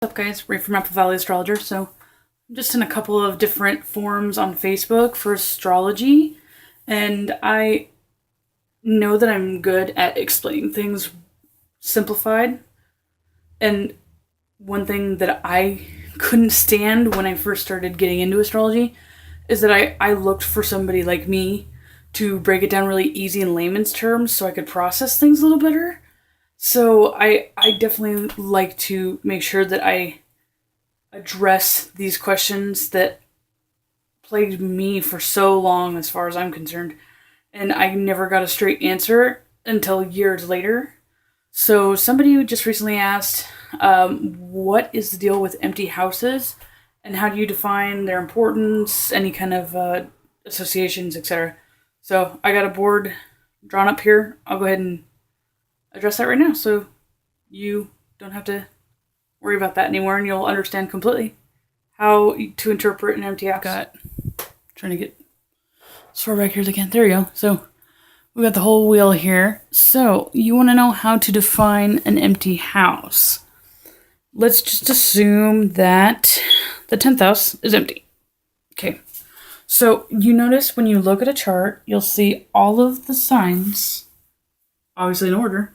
What's up, guys? Ray from Apple Valley Astrologer. So I'm just in a couple of different forums on Facebook for astrology, and I know that I'm good at explaining things simplified. And one thing that I couldn't stand when I first started getting into astrology is that I looked for somebody like me to break it down really easy in layman's terms so I could process things a little better. So I definitely like to make sure that I address these questions that plagued me for so long as far as I'm concerned. And I never got a straight answer until years later. So somebody just recently asked, what is the deal with empty houses? And how do you define their importance, any kind of associations, etc.? So I got a board drawn up here. I'll go ahead and address that right now, so you don't have to worry about that anymore, and you'll understand completely how to interpret an empty house. Trying to get as far back here as I can. There you go. So we got the whole wheel here. So you want to know how to define an empty house. Let's just assume that the 10th house is empty. Okay. So you notice when you look at a chart, you'll see all of the signs, obviously in order,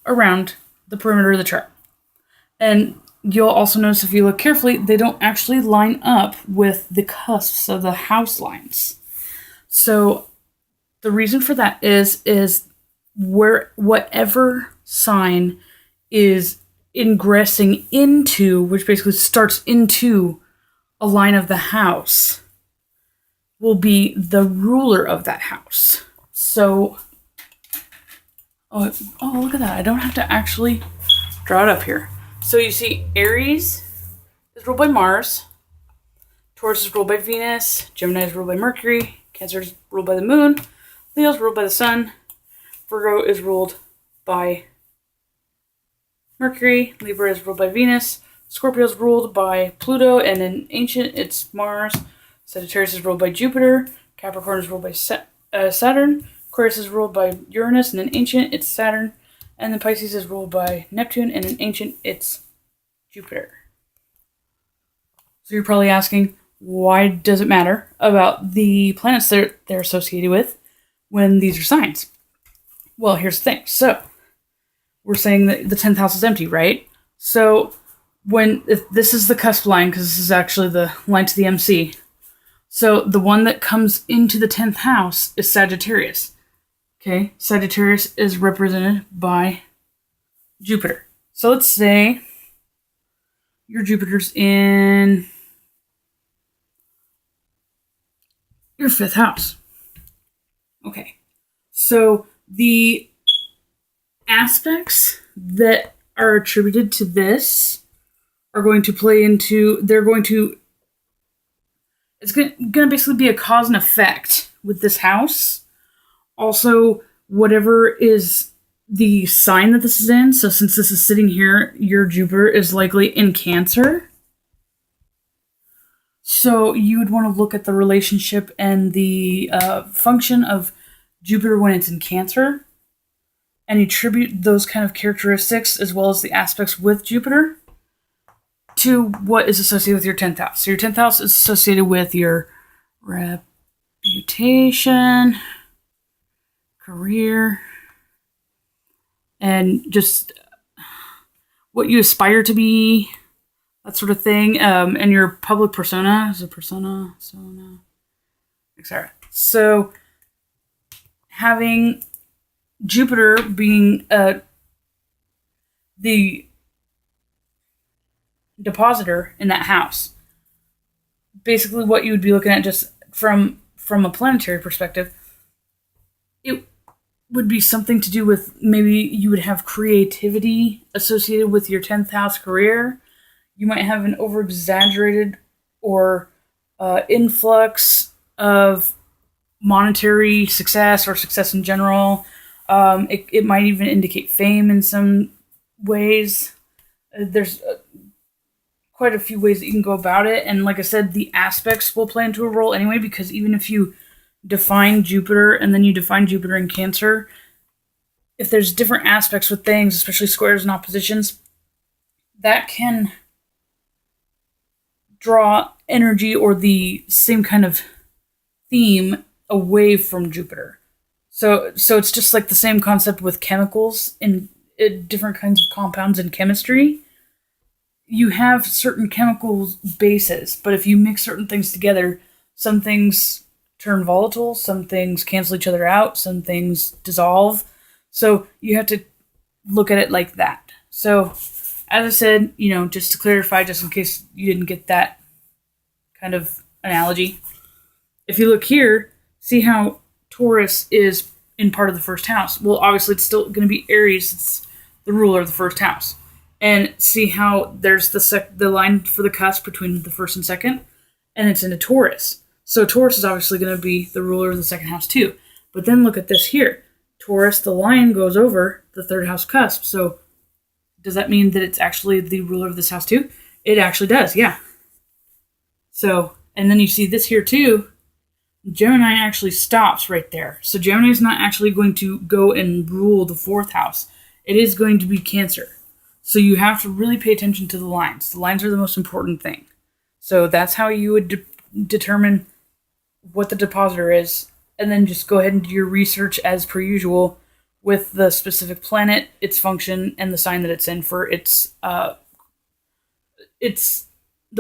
around the perimeter of the chart. And you'll also notice if you look carefully, they don't actually line up with the cusps of the house lines. So the reason for that is where whatever sign is ingressing into, which basically starts into a line of the house, will be the ruler of that house. So Oh, look at that. I don't have to actually draw it up here. So you see Aries is ruled by Mars, Taurus is ruled by Venus, Gemini is ruled by Mercury, Cancer is ruled by the Moon, Leo is ruled by the Sun, Virgo is ruled by Mercury, Libra is ruled by Venus, Scorpio is ruled by Pluto, and in ancient it's Mars, Sagittarius is ruled by Jupiter, Capricorn is ruled by Saturn, Aquarius is ruled by Uranus, and in ancient it's Saturn, and then Pisces is ruled by Neptune, and in ancient it's Jupiter. So you're probably asking, why does it matter about the planets that they're associated with when these are signs? Well, here's the thing. So we're saying that the 10th house is empty, right? So if this is the cusp line, because this is actually the line to the MC. So the one that comes into the 10th house is Sagittarius. Okay, Sagittarius is represented by Jupiter. So let's say your Jupiter's in your 5th house. Okay, so the aspects that are attributed to this are going to play into, it's going to basically be a cause and effect with this house. Also, whatever is the sign that this is in, so since this is sitting here, your Jupiter is likely in Cancer. So you would want to look at the relationship and the function of Jupiter when it's in Cancer and attribute those kind of characteristics as well as the aspects with Jupiter to what is associated with your 10th house. So your 10th house is associated with your reputation, career, and just what you aspire to be, that sort of thing, and your public persona is a persona, etc. So having Jupiter being the depositor in that house, basically what you would be looking at just from a planetary perspective, it would be something to do with maybe you would have creativity associated with your 10th house career. You might have an over-exaggerated or influx of monetary success or success in general. It might even indicate fame in some ways. There's quite a few ways that you can go about it. And like I said, the aspects will play into a role anyway, because even if you define Jupiter and then you define Jupiter in Cancer, if there's different aspects with things, especially squares and oppositions, that can draw energy or the same kind of theme away from Jupiter. So it's just like the same concept with chemicals and different kinds of compounds in chemistry. You have certain chemical bases, but if you mix certain things together, some things turn volatile, some things cancel each other out, some things dissolve. So you have to look at it like that. So, as I said, just to clarify, just in case you didn't get that kind of analogy, if you look here, see how Taurus is in part of the first house. Well, obviously, it's still going to be Aries. It's the ruler of the first house. And see how there's the line for the cusp between the first and second, and it's in a Taurus. So Taurus is obviously going to be the ruler of the second house too. But then look at this here. Taurus, the line goes over the third house cusp. So does that mean that it's actually the ruler of this house too? It actually does, yeah. So, and then you see this here too. Gemini actually stops right there. So Gemini is not actually going to go and rule the fourth house. It is going to be Cancer. So you have to really pay attention to the lines. The lines are the most important thing. So that's how you would determine what the depositor is, and then just go ahead and do your research as per usual with the specific planet, its function, and the sign that it's in for its the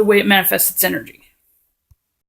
way it manifests its energy.